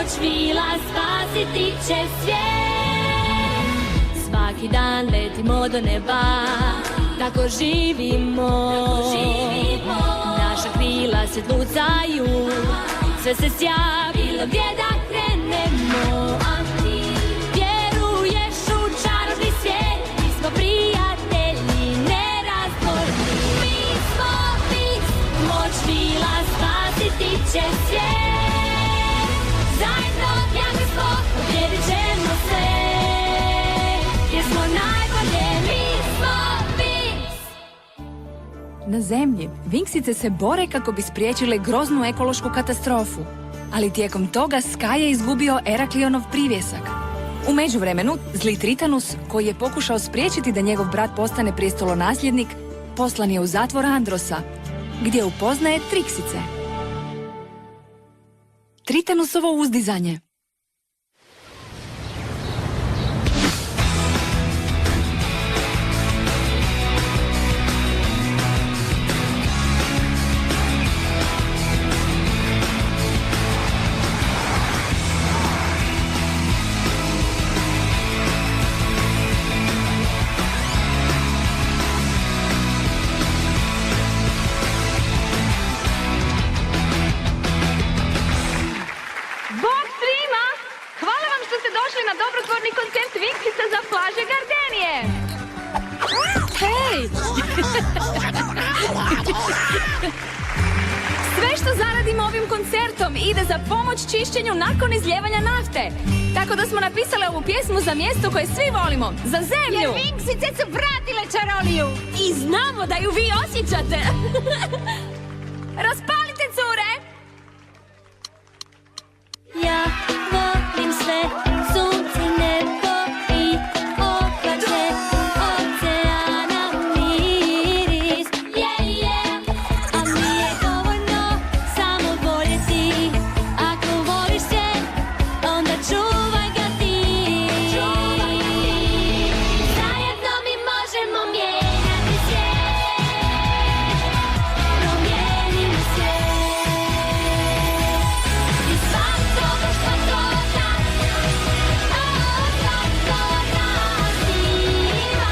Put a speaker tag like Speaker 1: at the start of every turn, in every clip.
Speaker 1: moć vila spasiti će svijet. Svaki dan letimo do neba, tako živimo. Naša krila se tlucaju, sve se sja, bilo gdje da krenemo. A ti vjeruješ u čarobni svijet, mi smo prijatelji nerazdvojni. Mi smo Vinks, moć vila spasiti će svijet. Zajedno jaki smo, pobjedit ćemo sve, jer smo najbolje, mi smo Vinks.
Speaker 2: Na zemlji, Vinksice se bore kako bi spriječile groznu ekološku katastrofu. Ali tijekom toga Sky je izgubio Eraklionov privjesak. U međuvremenu, zli Tritanus, koji je pokušao spriječiti da njegov brat postane prijestolonasljednik, poslan je u zatvor Androsa, gdje upoznaje Triksice. Tritanusovo uzdizanje.
Speaker 3: Na dobrotvorni koncert Vinksica za plaže Gardenije. Hej! Sve što zaradimo ovim koncertom ide za pomoć čišćenju nakon izljevanja nafte. Tako da smo napisali ovu pjesmu za mjesto koje svi volimo, za zemlju.
Speaker 4: Jer Vinksice su vratile čaroliju.
Speaker 3: I znamo da ju vi osjećate. Raspalite, cure!
Speaker 1: Ja volim sve, sunce, nebo i ohlače oceana miris. A nije dovoljno samo voljeti, ako voliš svijet, onda čuvaj ga ti. Zajedno mi možemo mijenjati svijet, promijenimo svijet. I svako što to da, svako nas ima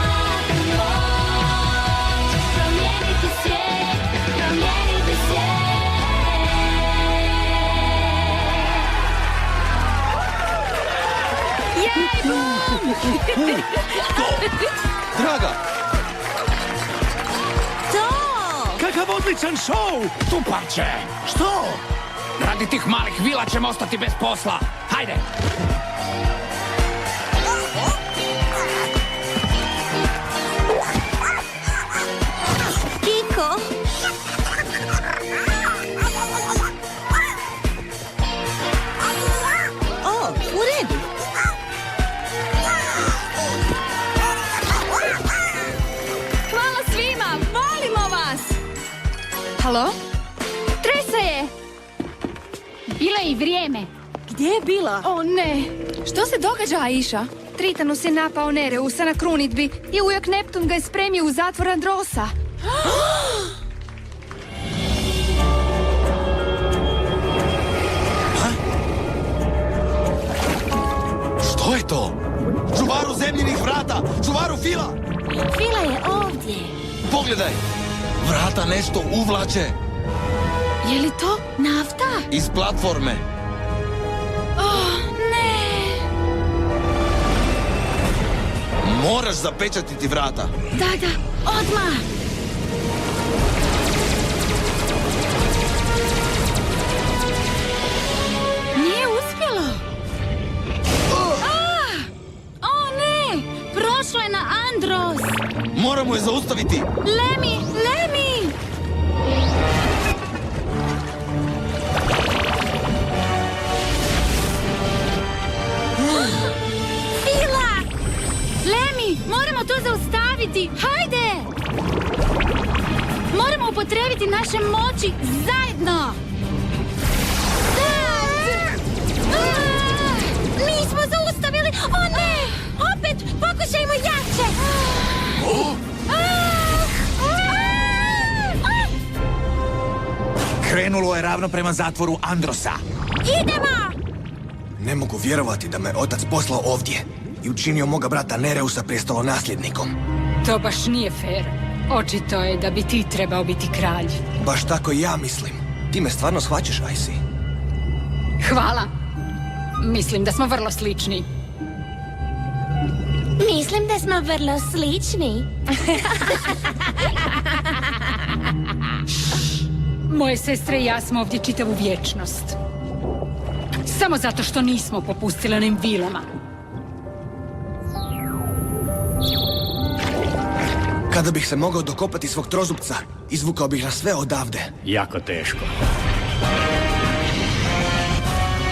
Speaker 1: moć promijeniti svijet, promijeniti svijet.
Speaker 3: Jej, bum!
Speaker 5: Draga,
Speaker 4: To!
Speaker 6: Kakav odličan šou!
Speaker 7: Tuparče!
Speaker 6: Što?
Speaker 7: Radi tih malih vila ćemo ostati bez posla. Hajde!
Speaker 4: Kiko! O, u redu.
Speaker 3: Hvala svima, volimo vas! Halo? Tresa je!
Speaker 8: Bilo je i vrijeme.
Speaker 2: Gdje je bila?
Speaker 3: O ne!
Speaker 2: Što se događa, Aisha?
Speaker 3: Tritanus je napao Nereusa na krunidbi i ujak Neptun ga je spremio u zatvor Androsa.
Speaker 5: što je to? Čuvaru zemljinih vrata! Čuvaru Fila!
Speaker 4: Fila je ovdje.
Speaker 5: Pogledaj! Vrata nešto uvlače
Speaker 3: Je li to?
Speaker 4: Nafta?
Speaker 5: iz platforme.
Speaker 3: Ne!
Speaker 5: Moraš zapečatiti vrata.
Speaker 4: Da, odmah.
Speaker 3: Nije uspjelo! O ne! Prošlo je na Andros!
Speaker 5: Moramo je zaustaviti.
Speaker 3: Lemi!
Speaker 4: Fila!
Speaker 3: Lemi, moramo to zaustaviti! Hajde! Moramo upotrijebiti naše moći zajedno!
Speaker 4: Mi smo zaustavili! O ne! Opet! Pokušajmo jače!
Speaker 6: Krenulo je ravno prema zatvoru Androsa.
Speaker 4: Idemo!
Speaker 9: Ne mogu vjerovati da me otac poslao ovdje i učinio moga brata Nereusa prestolonasljednikom.
Speaker 8: To baš nije fair. Očito je da bi ti trebao biti kralj.
Speaker 9: Baš tako i ja mislim. Ti me stvarno shvaćaš, Icy?
Speaker 8: Hvala. Mislim da smo vrlo slični.
Speaker 4: Mislim da smo vrlo slični.
Speaker 8: Moje sestre i ja smo ovdje čitavu vječnost. Samo zato što nismo popustili onim vilama.
Speaker 9: Kada bih se mogao dokopati svog trozupca, izvukao bih nas sve odavde.
Speaker 6: Jako teško.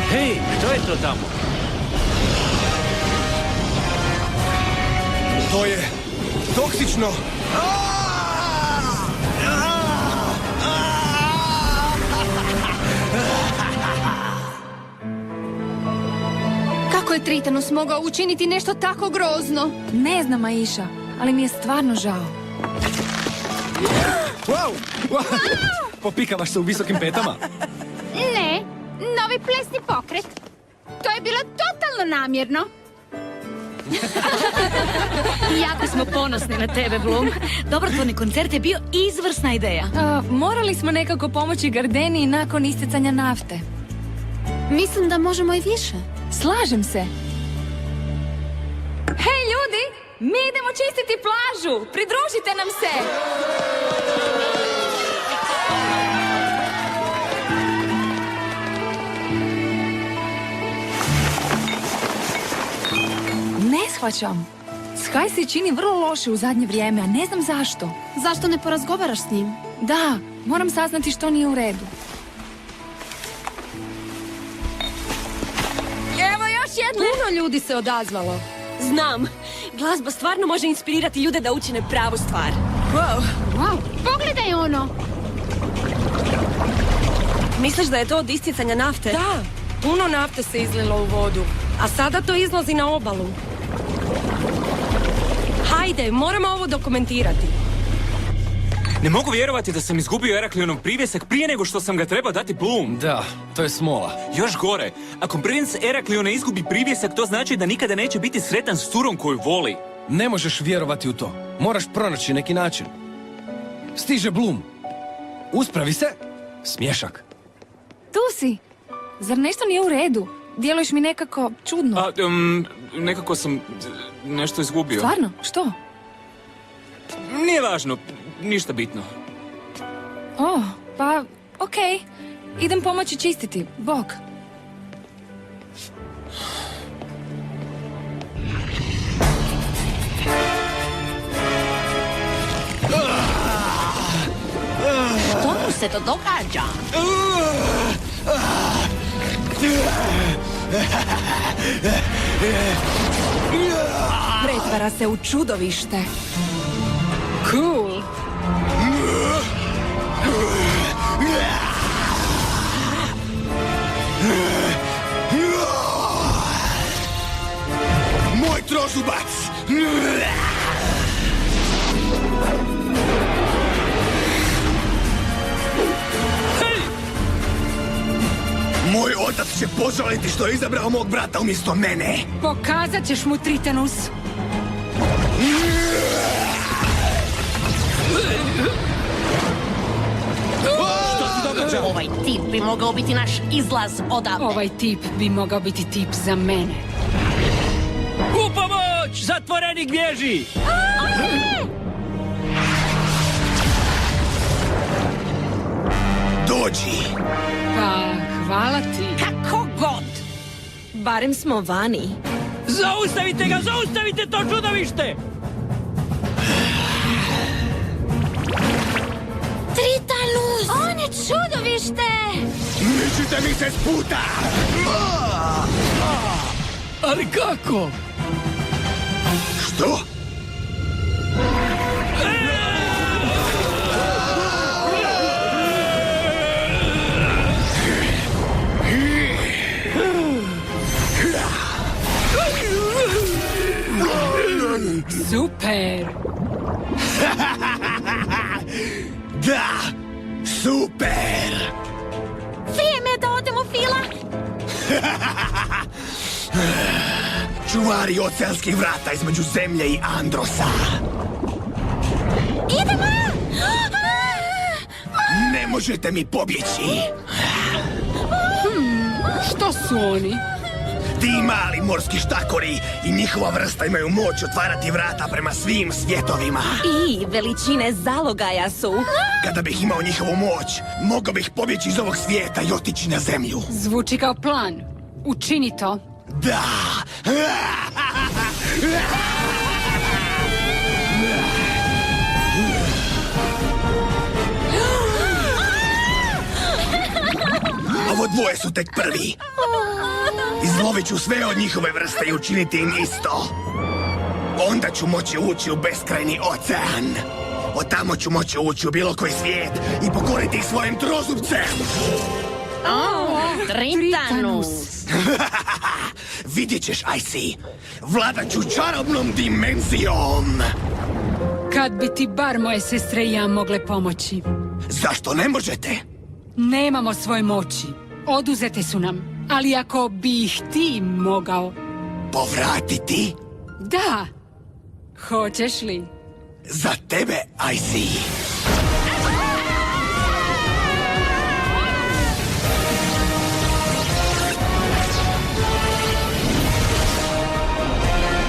Speaker 6: Hej, što je to tamo?
Speaker 9: To je toksično.
Speaker 3: Kako je Tritanus mogao učiniti nešto tako grozno? Ne znam, Aisha, ali mi je stvarno žao.
Speaker 6: Wow! Popikavaš se u visokim petama?
Speaker 8: Ne, novi plesni pokret. To je bilo totalno namjerno.
Speaker 4: Jako smo ponosni na tebe, Bloom. Dobrotvorni koncert je bio izvrsna ideja.
Speaker 3: Morali smo nekako pomoći Gardeniji nakon istecanja nafte.
Speaker 4: Mislim da možemo i više.
Speaker 3: Slažem se. Hej, ljudi! Mi idemo čistiti plažu! Pridružite nam se! Ne shvaćam. Sky se čini vrlo loše u zadnje vrijeme, a ne znam zašto.
Speaker 4: Zašto ne porazgovaraš s njim?
Speaker 3: Da, moram saznati što nije u redu. Evo još jedne!
Speaker 4: Puno ljudi se odazvalo. Znam. Glazba stvarno može inspirirati ljude da učine pravu stvar.
Speaker 8: Wow, pogledaj ono!
Speaker 4: Misliš da je to od isticanja nafte?
Speaker 10: Da, puno nafte se izlilo u vodu, a sada to izlazi na obalu. Hajde, moramo ovo dokumentirati.
Speaker 7: Ne mogu vjerovati da sam izgubio Eraklionov privjesak prije nego što sam ga trebao dati Bloom.
Speaker 6: Da, to je smola.
Speaker 7: Još gore, ako princ Erakliona izgubi privjesak, to znači da nikada neće biti sretan s curom koju voli.
Speaker 6: Ne možeš vjerovati u to. Moraš pronaći neki način. Stiže Bloom. Uspravi se. Smiješak.
Speaker 3: Tu si. Zar nešto nije u redu? Djeluješ mi nekako čudno.
Speaker 7: Nekako sam nešto izgubio.
Speaker 3: Stvarno? Što?
Speaker 7: Nije važno, ništa bitno.
Speaker 3: Pa, okej. Idem pomoći čistiti. Bok.
Speaker 4: Što mu se to događa?
Speaker 3: Pretvara se u čudovište.
Speaker 8: Cool.
Speaker 9: Moj trožubac! Moj otac će požaliti što je izabrao mog brata umjesto mene.
Speaker 8: Pokazat ćeš mu, Tritanus.
Speaker 4: Ovaj tip bi mogao biti naš izlaz odavde.
Speaker 8: Ovaj tip bi mogao biti tip za mene.
Speaker 6: U pomoć! Zatvorenik bježi!
Speaker 9: Dođi!
Speaker 8: Pa, hvala ti.
Speaker 10: Kako god! Barem smo vani.
Speaker 6: Zaustavite ga! Zaustavite to čudovište!
Speaker 4: Tritanus! On je čudovište!
Speaker 9: Mičite mi se s puta!
Speaker 6: Ali kako?
Speaker 9: Što?
Speaker 8: Super!
Speaker 9: Da! Super!
Speaker 4: Vrijeme je da odemo, Fila!
Speaker 9: čuvari oceanskih vrata između zemlje i Androsa.
Speaker 1: Idemo!
Speaker 9: Ne možete mi pobjeći.
Speaker 8: Što su oni?
Speaker 9: Ti mali morski štakori i njihova vrsta imaju moć otvarati vrata prema svim svjetovima.
Speaker 4: I veličine zalogaja su.
Speaker 9: Kada bih imao njihovu moć, mogao bih pobjeći iz ovog svijeta i otići na zemlju.
Speaker 8: Zvuči kao plan. Učini to.
Speaker 9: Da! Ovo dvoje su tek prvi. Izlovit ću sve od njihove vrste i učiniti im isto. Onda ću moći ući u beskrajni ocean. Od tamo ću moći ući u bilo koji svijet i pokoriti ih svojim trozubcem.
Speaker 4: Tritanus.
Speaker 9: Vidjet ćeš, Icy. Vladat ću čarobnom dimenzijom.
Speaker 8: Kad bi ti bar moje sestre i ja mogle pomoći.
Speaker 9: Zašto ne možete?
Speaker 8: Nemamo svoje moći. Oduzete su nam. Ali ako bi ih ti mogao...
Speaker 9: Povratiti?
Speaker 8: Da. Hoćeš li?
Speaker 9: Za tebe, Icy.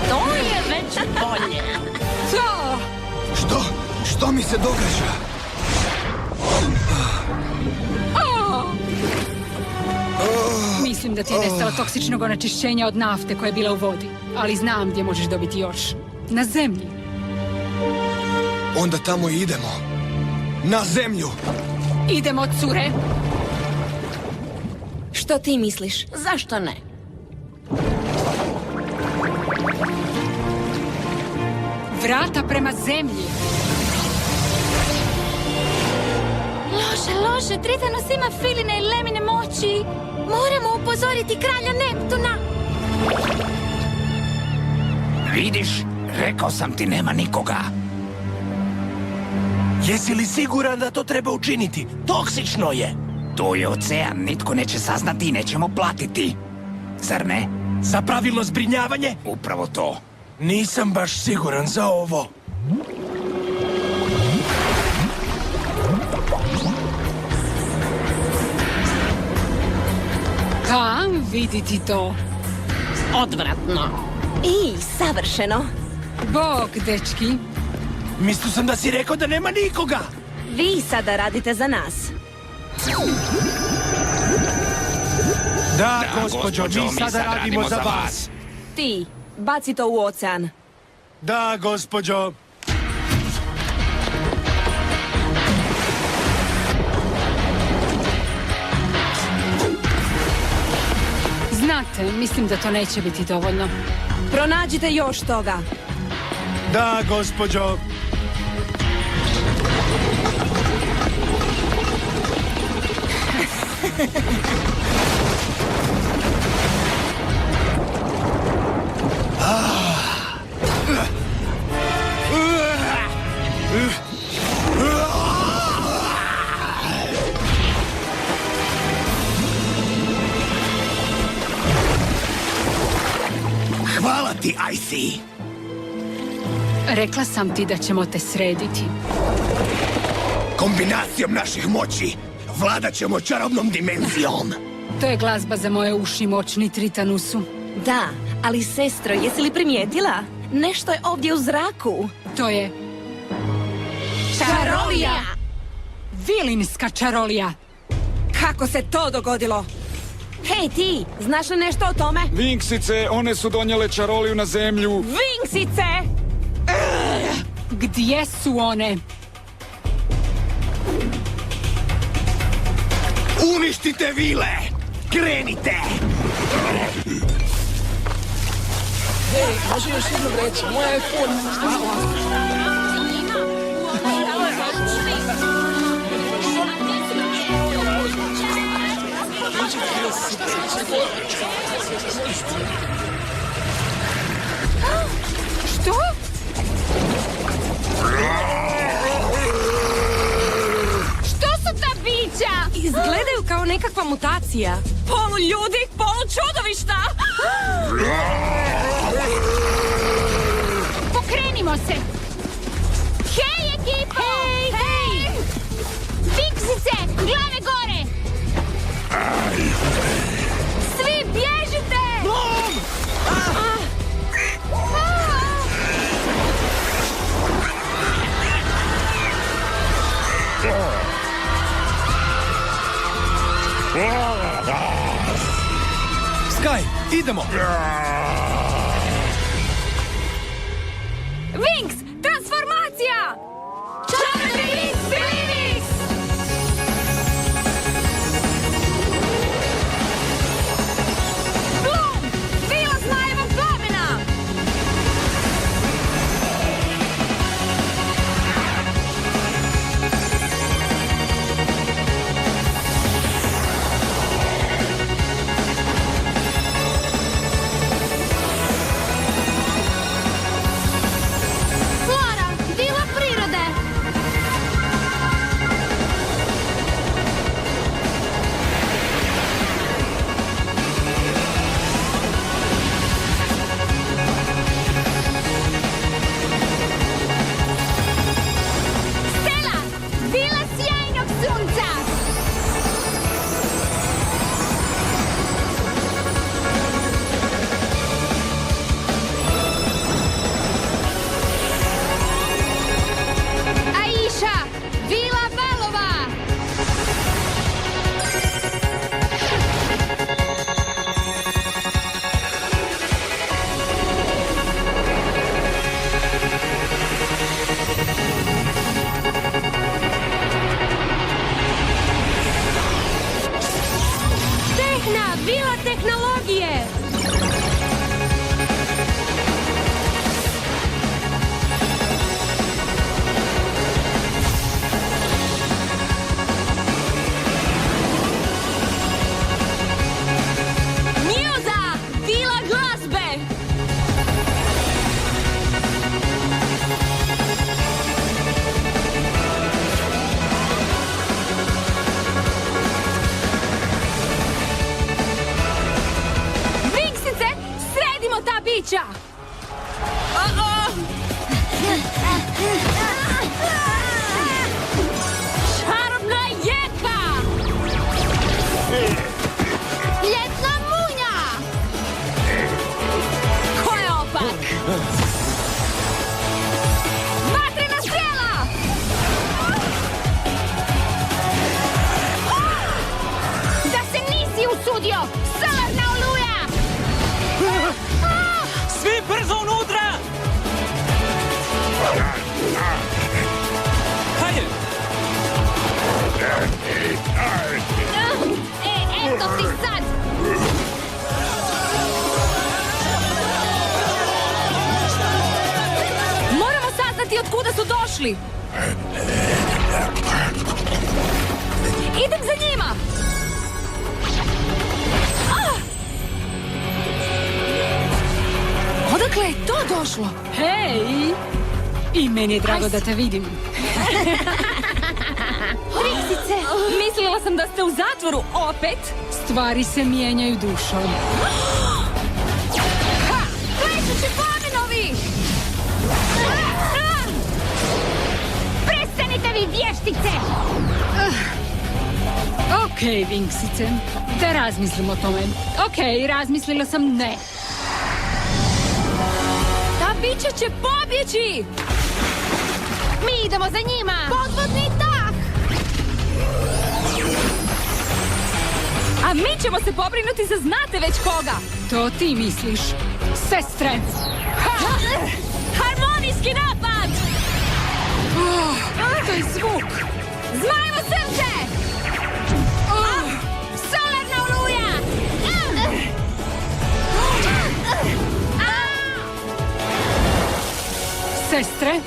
Speaker 4: To je već bolje.
Speaker 8: To!
Speaker 9: Što mi se događa?
Speaker 8: Mislim da ti je nestalo toksičnog onečišćenja od nafte koja je bila u vodi. Ali znam gdje možeš dobiti još. Na zemlji.
Speaker 9: Onda tamo i idemo. Na zemlju.
Speaker 8: Idemo, cure.
Speaker 4: Što ti misliš? Zašto ne?
Speaker 8: Vrata prema zemlji.
Speaker 1: Loše, Tritanus ima filine i lemine moći. Moramo upozoriti kralja Neptuna.
Speaker 5: Vidiš, rekao sam ti nema nikoga. Jesi li siguran da to treba učiniti? Toksično je. To je ocean, nitko neće saznati i nećemo platiti. Zar ne? Za pravilno zbrinjavanje? Upravo to. Nisam baš siguran za ovo.
Speaker 8: Pa, vidi ti to.
Speaker 4: Odvratno. I savršeno.
Speaker 8: Bog, dečki.
Speaker 5: Mislio sam da si rekao da nema nikoga.
Speaker 4: Vi sada radite za nas.
Speaker 5: Da, gospođo, mi sada radimo za vas.
Speaker 4: Ti, baci to u ocean.
Speaker 5: Da, gospođo.
Speaker 8: Znate, mislim da to neće biti dovoljno.
Speaker 4: Pronađite još toga.
Speaker 5: Da, gospođo.
Speaker 9: Hvala ti, Icy.
Speaker 8: Rekla sam ti da ćemo te srediti.
Speaker 9: Kombinacijom naših moći vladat ćemo čarobnom dimenzijom.
Speaker 8: To je glazba za moje uši, moćni Tritanusu.
Speaker 4: Da, ali sestro, jesi li primijetila? Nešto je ovdje u zraku.
Speaker 8: To je... čarolija! Vilinska čarolija!
Speaker 10: Kako se to dogodilo?
Speaker 4: Hej ti, znaš li nešto o tome?
Speaker 11: Vinksice, one su donijele čaroliju na zemlju.
Speaker 4: Vinksice!
Speaker 8: Gdje su one?
Speaker 9: Uništite vile! Krenite!
Speaker 6: Može još jednom reći, moja je
Speaker 8: Što?
Speaker 3: Što su ta bića?
Speaker 4: Izgledaju
Speaker 10: kao nekakva mutacija.
Speaker 3: Polu ljudi, polu čudovišta!
Speaker 1: Pokrenimo se! Hej, ekipo! Hej! Vinksice, glave gore! Svi bježite!
Speaker 6: Sky, idemo!
Speaker 3: Winx, transformacija! Čarobnik Phoenix! Bloom, vila znajevog plamena!
Speaker 1: Flora, vila prirode! Stella, vila sjajnog sunca! Aisha, vila valova!
Speaker 10: Tehna, vila tehnologije!
Speaker 3: Muza, vila glazbe! Winxice, sredimo ta bića! Čarobna jeka!
Speaker 1: Ljetna munja!
Speaker 3: Ko je opak? Vatrena strela!
Speaker 1: Da se nisi usudio! Solarna oluja!
Speaker 7: Svi brzo unutra! Hajde!
Speaker 1: Eto ti sad!
Speaker 3: Moramo saznati od kuda su došli! Idem za njima! Odakle je to došlo?
Speaker 8: Hej! I meni je drago da te vidim.
Speaker 3: Winxice, mislila sam da ste u zatvoru opet.
Speaker 8: Stvari se mijenjaju dušom.
Speaker 3: Ha! Plešući plamenovi!
Speaker 1: Prestanite vi vještice!
Speaker 8: Okej, Winxice, da razmislim o tome. Okej, razmislila sam ne.
Speaker 3: Ta bića će pobjeći!
Speaker 1: Mi idemo za njima! Podvodni dah!
Speaker 3: A mi ćemo se pobrinuti za znate već koga!
Speaker 8: To ti misliš, sestre.
Speaker 3: Ha! Harmonijski napad!
Speaker 8: To je zvuk.
Speaker 3: Zmajevo srce!
Speaker 1: Solarna oluja!
Speaker 8: Sestre,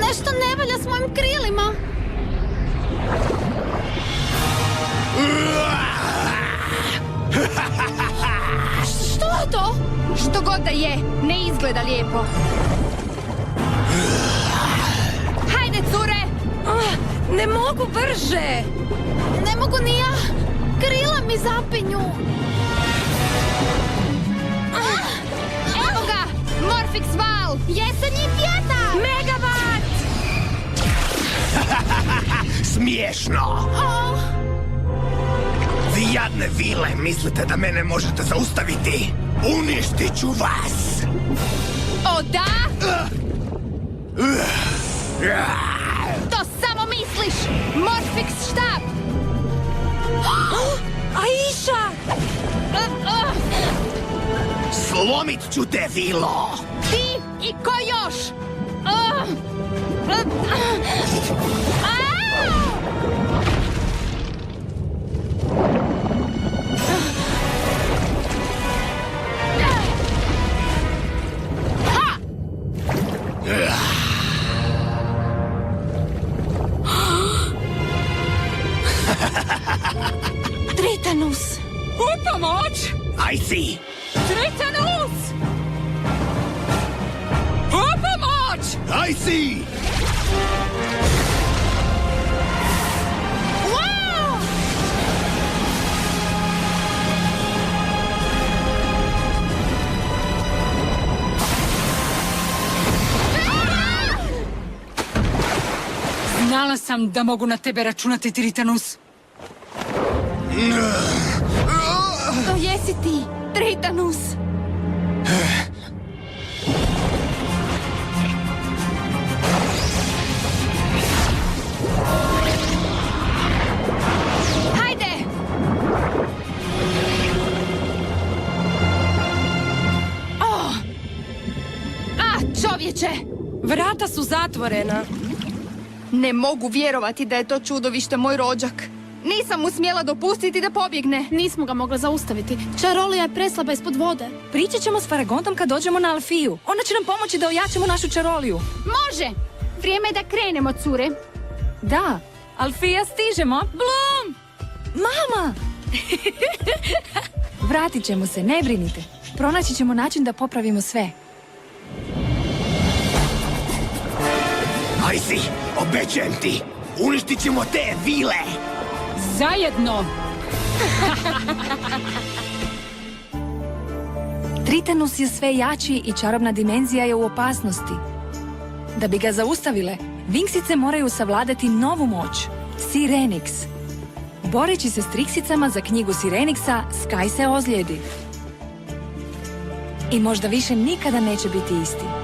Speaker 1: Nešto ne valja s mojim krilima! Što je to?
Speaker 3: Što god da je, ne izgleda lijepo. Hajde, cure!
Speaker 10: Ne mogu brže!
Speaker 1: Ne mogu ni ja. Krila mi zapinju.
Speaker 3: Evo ga! Morfix val!
Speaker 1: Jesenji vjetar.
Speaker 10: Megavat!
Speaker 9: Smiješno! Vi jadne vile, mislite da mene možete zaustaviti? Uništit ću vas!
Speaker 3: O da? To samo misliš! Morfix štab!
Speaker 10: Aisha!
Speaker 9: Slomit ću te, vilo!
Speaker 3: Ti i ko još?
Speaker 10: Tritanus!
Speaker 8: U pomoć!
Speaker 9: Ajsi!
Speaker 8: Tritanus! U pomoć!
Speaker 9: Ajsi!
Speaker 8: Znala sam da mogu na tebe računati, Tritanus.
Speaker 3: To jesi ti, Tritanus! Hajde! Čovječe!
Speaker 10: Vrata su zatvorena.
Speaker 3: Ne mogu vjerovati da je to čudovište moj rođak. Nisam mu smjela dopustiti da pobjegne.
Speaker 1: Nismo ga mogli zaustaviti. Čarolija je preslaba ispod vode.
Speaker 2: Pričat ćemo s Faragontom kad dođemo na Alfiju. Ona će nam pomoći da ojačamo našu čaroliju.
Speaker 3: Može! Vrijeme je da krenemo, cure.
Speaker 2: Da, Alfija, stižemo. Blum! Mama! Vratit ćemo se, ne brinite. Pronaći ćemo način da popravimo sve.
Speaker 9: Ajsi, obećajem ti! Uništit ćemo te vile!
Speaker 8: Zajedno!
Speaker 2: Tritanus je sve jači i čarobna dimenzija je u opasnosti. Da bi ga zaustavile, Vinksice moraju savladati novu moć, Sirenix. Boreći se s Trixicama za knjigu Sirenixa, Sky se ozlijedi. I možda više nikada neće biti isti.